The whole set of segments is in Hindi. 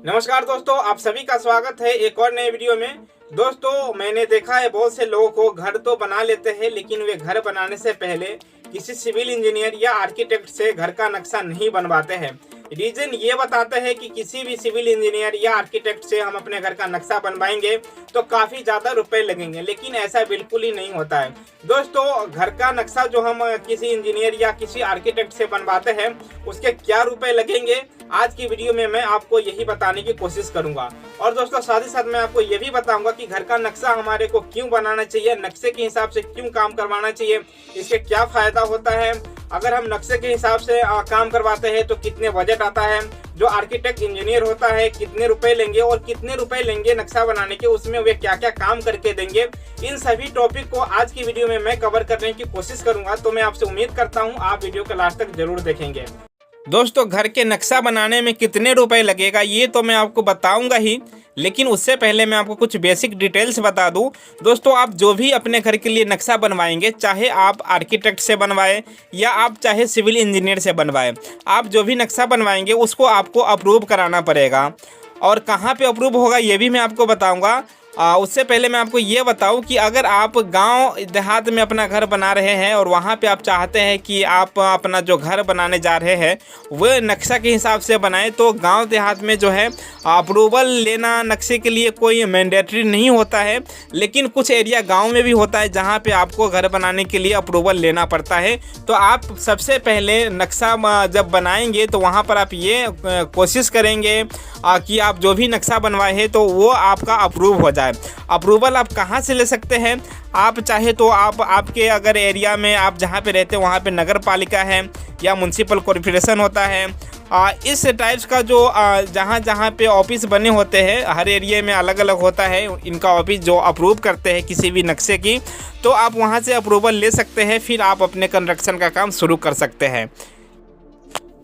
नमस्कार दोस्तों, आप सभी का स्वागत है एक और नए वीडियो में। दोस्तों, मैंने देखा है बहुत से लोगों को घर तो बना लेते हैं, लेकिन वे घर बनाने से पहले किसी सिविल इंजीनियर या आर्किटेक्ट से घर का नक्शा नहीं बनवाते हैं। रीजन ये बताते हैं कि किसी भी सिविल इंजीनियर या आर्किटेक्ट से हम अपने घर का नक्शा बनवाएंगे तो काफ़ी ज़्यादा रुपए लगेंगे, लेकिन ऐसा बिल्कुल ही नहीं होता है। दोस्तों, घर का नक्शा जो हम किसी इंजीनियर या किसी आर्किटेक्ट से बनवाते हैं उसके क्या रुपए लगेंगे, आज की वीडियो में मैं आपको यही बताने की कोशिश करूंगा। और दोस्तों, साथ ही साथ मैं आपको ये भी बताऊंगा कि घर का नक्शा हमारे को क्यों बनाना चाहिए, नक्शे के हिसाब से क्यों काम करवाना चाहिए, इसके क्या फायदा होता है, अगर हम नक्शे के हिसाब से काम करवाते हैं तो कितने बजट आता है, जो आर्किटेक्ट इंजीनियर होता है कितने रुपए लेंगे और कितने रुपए लेंगे नक्शा बनाने के, उसमें वे क्या क्या काम करके देंगे। इन सभी टॉपिक को आज की वीडियो में मैं कवर करने की कोशिश करूंगा, तो मैं आपसे उम्मीद करता हूं आप वीडियो के लास्ट तक जरूर देखेंगे। दोस्तों, घर के नक्शा बनाने में कितने रुपए लगेगा ये तो मैं आपको बताऊंगा ही, लेकिन उससे पहले मैं आपको कुछ बेसिक डिटेल्स बता दूं। दोस्तों, आप जो भी अपने घर के लिए नक्शा बनवाएंगे, चाहे आप आर्किटेक्ट से बनवाएं या आप चाहे सिविल इंजीनियर से बनवाएं, आप जो भी नक्शा बनवाएंगे उसको आपको अप्रूव कराना पड़ेगा। और कहाँ पे अप्रूव होगा ये भी मैं आपको बताऊँगा। उससे पहले मैं आपको ये बताऊं कि अगर आप गांव देहात में अपना घर बना रहे हैं और वहां पे आप चाहते हैं कि आप अपना जो घर बनाने जा रहे हैं वह नक्शा के हिसाब से बनाएं, तो गांव देहात में जो है अप्रूवल लेना नक्शे के लिए कोई मैंडेटरी नहीं होता है, लेकिन कुछ एरिया गांव में भी होता है जहां पे आपको घर बनाने के लिए अप्रूवल लेना पड़ता है। तो आप सबसे पहले नक्शा जब बनाएंगे तो वहाँ पर आप ये कोशिश करेंगे कि आप जो भी नक्शा बनवाए हैं तो वो आपका अप्रूव हो जाए। अप्रूवल आप कहाँ से ले सकते हैं? आप चाहे तो आप आपके अगर एरिया में आप जहाँ पे रहते हैं वहाँ पे नगर पालिका है या म्युनिसिपल कॉर्पोरेशन होता है, इस टाइप्स का जो जहाँ जहाँ पे ऑफिस बने होते हैं, हर एरिया में अलग अलग होता है इनका ऑफिस जो अप्रूव करते हैं किसी भी नक्शे की, तो आप वहाँ से अप्रूवल ले सकते हैं, फिर आप अपने कंस्ट्रक्शन का काम शुरू कर सकते हैं।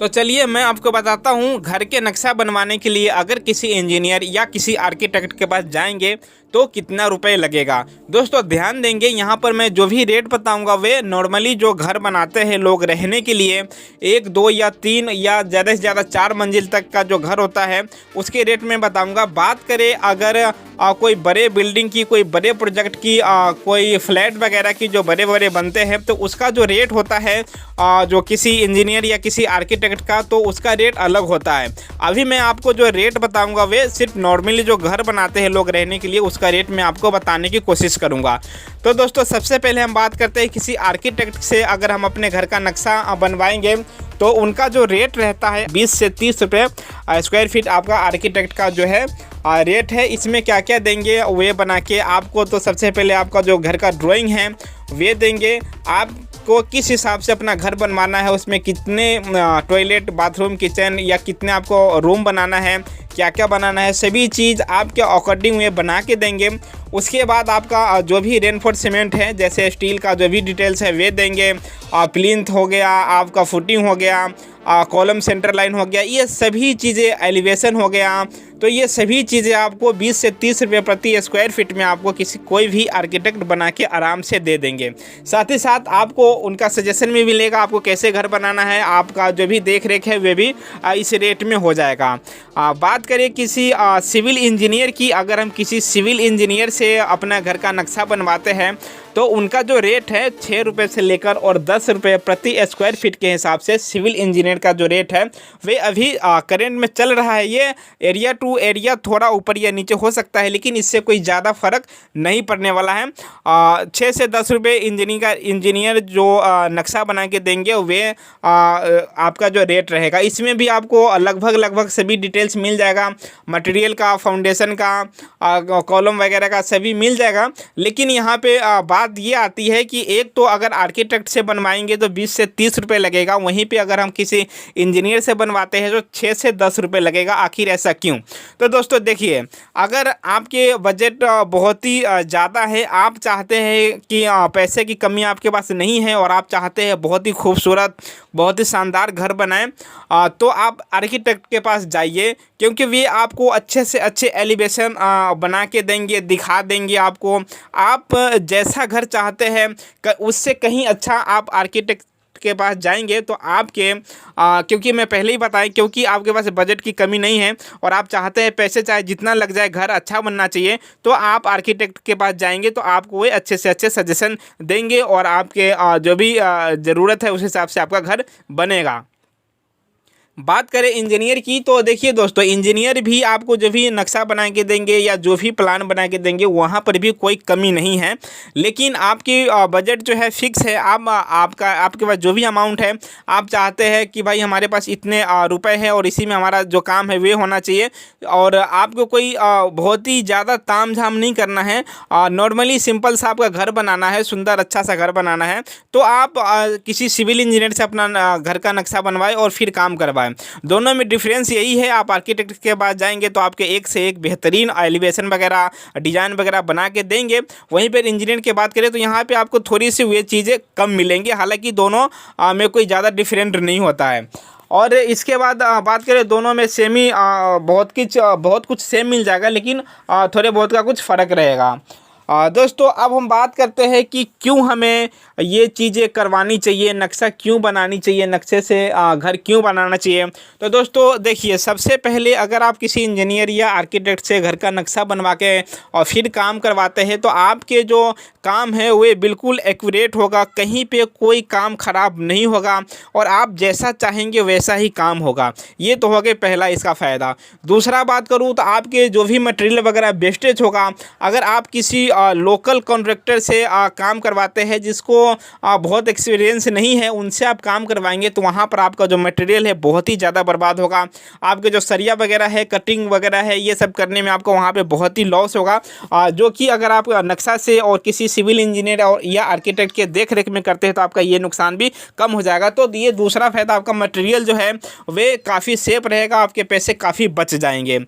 तो चलिए मैं आपको बताता हूँ घर के नक्शा बनवाने के लिए अगर किसी इंजीनियर या किसी आर्किटेक्ट के पास जाएंगे तो कितना रुपए लगेगा। दोस्तों, ध्यान देंगे यहाँ पर मैं जो भी रेट बताऊँगा वे नॉर्मली जो घर बनाते हैं लोग रहने के लिए 1, 2 या 3 या ज़्यादा से ज़्यादा 4 मंजिल तक का जो घर होता है उसके रेट में बताऊँगा। बात करें अगर कोई बड़े बिल्डिंग की, कोई बड़े प्रोजेक्ट की, कोई फ्लैट वगैरह की जो बड़े बड़े बनते हैं तो उसका जो रेट होता है जो किसी इंजीनियर या किसी आर्किटेक्ट का, तो उसका रेट अलग होता है। अभी मैं आपको जो रेट बताऊंगा वे सिर्फ नॉर्मली जो घर बनाते हैं लोग रहने के लिए उसका रेट मैं आपको बताने की कोशिश करूंगा। तो दोस्तों, सबसे पहले हम बात करते हैं किसी आर्किटेक्ट से अगर हम अपने घर का नक्शा बनवाएंगे तो उनका जो रेट रहता है 20 से 30 रुपये स्क्वायर फीट आपका आर्किटेक्ट का जो है रेट है। इसमें क्या क्या देंगे वे बना के आपको, तो सबसे पहले आपका जो घर का ड्राइंग है वे देंगे, आपको किस हिसाब से अपना घर बनवाना है, उसमें कितने टॉयलेट, बाथरूम, किचन या कितने आपको रूम बनाना है, क्या क्या बनाना है, सभी चीज़ आपके अकॉर्डिंग वे बना के देंगे। उसके बाद आपका जो भी रेनफोर्समेंट है जैसे स्टील का जो भी डिटेल्स है वे देंगे, प्लिंथ हो गया, आपका फुटिंग हो गया, कॉलम सेंटर लाइन हो गया, ये सभी चीज़ें, एलिवेशन हो गया, तो ये सभी चीज़ें आपको 20 से 30 रुपये प्रति स्क्वायर फीट में आपको कोई भी आर्किटेक्ट बना के आराम से दे देंगे। साथ ही साथ आपको उनका सजेशन भी मिलेगा आपको कैसे घर बनाना है, आपका जो भी देख रेख है वे भी इस रेट में हो जाएगा। बात करें किसी सिविल इंजीनियर की, अगर हम किसी सिविल इंजीनियर से अपना घर का नक्शा बनवाते हैं तो उनका जो रेट है 6 रुपये से लेकर और 10 रुपये प्रति स्क्वायर फीट के हिसाब से सिविल इंजीनियर का जो रेट है वे अभी करेंट में चल रहा है। ये एरिया टू एरिया थोड़ा ऊपर या नीचे हो सकता है, लेकिन इससे कोई ज़्यादा फर्क नहीं पड़ने वाला है। 6 से 10 रुपये इंजीनियर जो नक्शा बना के देंगे वे आपका जो रेट रहेगा। इसमें भी आपको लगभग सभी डिटेल्स मिल जाएगा, मटेरियल का, फाउंडेशन का, कॉलम वगैरह का सभी मिल जाएगा। लेकिन यहाँ पे बात ये आती है कि एक तो अगर आर्किटेक्ट से बनवाएंगे तो 20 से 30 रुपये लगेगा, वहीं पे अगर हम किसी इंजीनियर से बनवाते हैं तो 6 से 10 रुपये लगेगा। आखिर ऐसा क्यों? तो दोस्तों देखिए, अगर आपके बजट बहुत ही ज़्यादा है, आप चाहते हैं कि पैसे की कमी आपके पास नहीं है और आप चाहते हैं बहुत ही खूबसूरत, बहुत ही शानदार घर बनाएं, तो आप आर्किटेक्ट के पास जाइए, क्योंकि वे आपको अच्छे से अच्छे एलिवेशन बना के देंगे, दिखा देंगे आपको। आप जैसा घर चाहते हैं उससे कहीं अच्छा आप आर्किटेक्ट के पास जाएंगे तो आपके क्योंकि मैं पहले ही बताया, क्योंकि आपके पास बजट की कमी नहीं है और आप चाहते हैं पैसे चाहे जितना लग जाए घर अच्छा बनना चाहिए, तो आप आर्किटेक्ट के पास जाएंगे तो आपको वो अच्छे से अच्छे सजेशन देंगे और आपके जो भी ज़रूरत है उस हिसाब से आपका घर बनेगा। बात करें इंजीनियर की, तो देखिए दोस्तों, इंजीनियर भी आपको जो भी नक्शा बना के देंगे या जो भी प्लान बना के देंगे वहाँ पर भी कोई कमी नहीं है, लेकिन आपकी बजट जो है फिक्स है। आपके पास जो भी अमाउंट है, आप चाहते हैं कि भाई हमारे पास इतने रुपए है और इसी में हमारा जो काम है वे होना चाहिए, और आपको कोई बहुत ही ज़्यादा ताम झाम नहीं करना है, नॉर्मली सिंपल सा आपका घर बनाना है, सुंदर अच्छा सा घर बनाना है, तो आप किसी सिविल इंजीनियर से अपना घर का नक्शा बनवाए और फिर काम करवाएं। दोनों में डिफरेंस यही है, आप आर्किटेक्ट के पास जाएंगे तो आपके एक से एक बेहतरीन एलिवेशन वगैरह डिजाइन वगैरह बना के देंगे। वहीं पर इंजीनियर की बात करें तो यहाँ पे आपको थोड़ी सी वे चीज़ें कम मिलेंगी, हालांकि दोनों में कोई ज़्यादा डिफरेंट नहीं होता है। और इसके बाद बात करें दोनों में सेम ही बहुत कुछ सेम मिल जाएगा, लेकिन थोड़े बहुत का कुछ फ़र्क रहेगा। दोस्तों अब हम बात करते हैं कि क्यों हमें ये चीज़ें करवानी चाहिए, नक्शा क्यों बनानी चाहिए, नक्शे से घर क्यों बनाना चाहिए। तो दोस्तों देखिए, सबसे पहले अगर आप किसी इंजीनियर या आर्किटेक्ट से घर का नक्शा बनवा के और फिर काम करवाते हैं तो आपके जो काम है वो बिल्कुल एक्यूरेट होगा, कहीं पे कोई काम ख़राब नहीं होगा और आप जैसा चाहेंगे वैसा ही काम होगा। ये तो हो गया पहला इसका फ़ायदा। दूसरा बात करूँ तो आपके जो भी मटेरियल वगैरह वेस्टेज होगा, अगर आप किसी लोकल कॉन्ट्रैक्टर से काम करवाते हैं जिसको बहुत एक्सपीरियंस नहीं है, उनसे आप काम करवाएंगे तो वहाँ पर आपका जो मटेरियल है बहुत ही ज़्यादा बर्बाद होगा। आपके जो सरिया वगैरह है, कटिंग वगैरह है, ये सब करने में आपको वहाँ पे बहुत ही लॉस होगा, जो कि अगर आप नक्शा से और किसी सिविल इंजीनियर और या आर्किटेक्ट के देख रेख में करते हैं तो आपका ये नुकसान भी कम हो जाएगा। तो ये दूसरा फ़ायदा, आपका मटेरियल जो है वे काफ़ी सेफ रहेगा, आपके पैसे काफ़ी बच जाएंगे।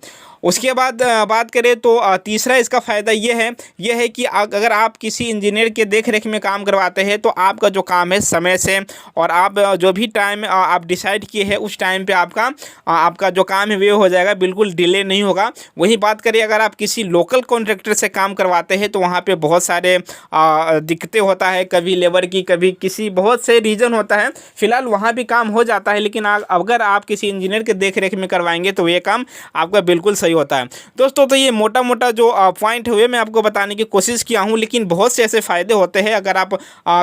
उसके बाद बात करें तो तीसरा इसका फ़ायदा ये है कि अगर आप किसी इंजीनियर के देख रेख में काम करवाते हैं तो आपका जो काम है समय से और आप जो भी टाइम आप डिसाइड किए हैं उस टाइम पे आपका जो काम है वे हो जाएगा, बिल्कुल डिले नहीं होगा। वहीं बात करें अगर आप किसी लोकल कॉन्ट्रैक्टर से काम करवाते हैं तो वहाँ पे बहुत सारे दिक्कतें होता है, कभी लेबर की, कभी किसी बहुत से रीज़न होता है। फिलहाल वहाँ भी काम हो जाता है, लेकिन अगर आप किसी इंजीनियर के देख रेख में करवाएंगे तो ये काम आपका बिल्कुल सही होता है। दोस्तों तो ये मोटा मोटा जो पॉइंट हुए मैं आपको बताने की कोशिश किया हूँ, लेकिन बहुत से ऐसे फ़ायदे होते हैं अगर आप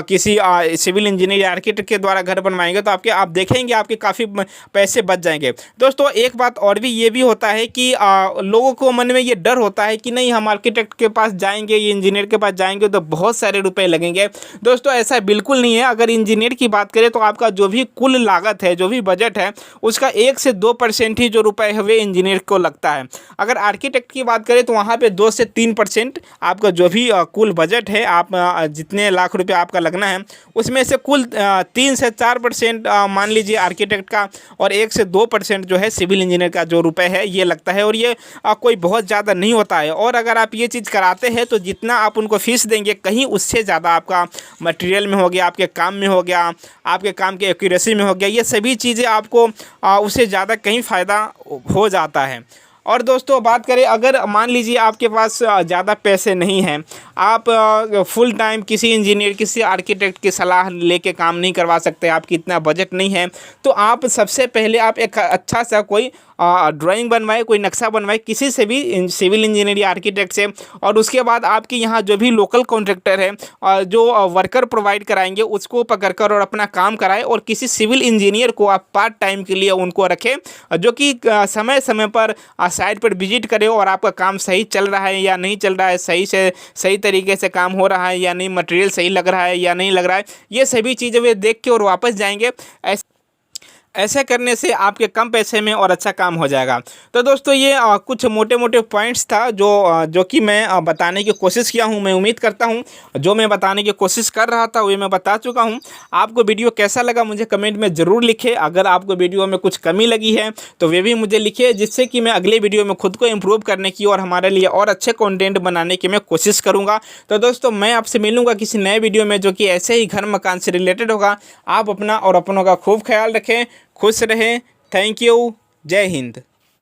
किसी सिविल इंजीनियर या आर्किटेक्ट के द्वारा घर बनवाएंगे तो आप देखेंगे आपके काफ़ी पैसे बच जाएंगे। दोस्तों एक बात और भी ये भी होता है कि लोगों को मन में ये डर होता है कि नहीं हम आर्किटेक्ट के पास जाएंगे, ये इंजीनियर के पास जाएंगे तो बहुत सारे रुपए लगेंगे। दोस्तों ऐसा बिल्कुल नहीं है। अगर इंजीनियर की बात करें तो आपका जो भी कुल लागत है, जो भी बजट है, उसका 1 से 2% ही जो रुपए है वे इंजीनियर को लगता है। अगर आर्किटेक्ट की बात करें तो वहाँ पे 2 से 3% आपका जो भी कुल बजट है, आप जितने लाख रुपए आपका लगना है उसमें से कुल 3 से 4% मान लीजिए आर्किटेक्ट का और 1 से 2% जो है सिविल इंजीनियर का जो रुपए है ये लगता है, और ये कोई बहुत ज़्यादा नहीं होता है। और अगर आप ये चीज़ कराते हैं तो जितना आप उनको फीस देंगे कहीं उससे ज़्यादा आपका मटेरियल में हो गया, आपके काम में हो गया, आपके काम की एक्यूरेसी में हो गया, ये सभी चीज़ें आपको उससे ज़्यादा कहीं फ़ायदा हो जाता है। और दोस्तों बात करें अगर मान लीजिए आपके पास ज़्यादा पैसे नहीं हैं, आप फुल टाइम किसी इंजीनियर किसी आर्किटेक्ट की सलाह लेके काम नहीं करवा सकते, आपकी इतना बजट नहीं है, तो आप सबसे पहले आप एक अच्छा सा कोई ड्राइंग बनवाए, कोई नक्शा बनवाए किसी से भी सिविल इंजीनियर या आर्किटेक्ट से, और उसके बाद आपके यहाँ जो भी लोकल कॉन्ट्रैक्टर है जो वर्कर प्रोवाइड कराएंगे उसको पकड़कर और अपना काम कराए, और किसी सिविल इंजीनियर को आप पार्ट टाइम के लिए उनको रखें जो कि समय समय पर साइट पर विजिट करे और आपका काम सही चल रहा है या नहीं चल रहा है, सही तरीके से काम हो रहा है या नहीं, मटेरियल सही लग रहा है या नहीं लग रहा है, ये सभी चीज़ें वे देख के और वापस जाएंगे। ऐसे करने से आपके कम पैसे में और अच्छा काम हो जाएगा। तो दोस्तों ये कुछ मोटे मोटे पॉइंट्स था जो कि मैं बताने की कोशिश किया हूँ। मैं उम्मीद करता हूँ जो मैं बताने की कोशिश कर रहा था वो मैं बता चुका हूँ। आपको वीडियो कैसा लगा मुझे कमेंट में ज़रूर लिखें। अगर आपको वीडियो में कुछ कमी लगी है तो वे भी मुझे लिखिए, जिससे कि मैं अगले वीडियो में खुद को इम्प्रूव करने की और हमारे लिए और अच्छे कॉन्टेंट बनाने की मैं कोशिश करूँगा। तो दोस्तों मैं आपसे मिलूँगा किसी नए वीडियो में जो कि ऐसे ही घर मकान से रिलेटेड होगा। आप अपना और अपनों का खूब ख्याल रखें, खुश रहें। Thank you. जय हिंद।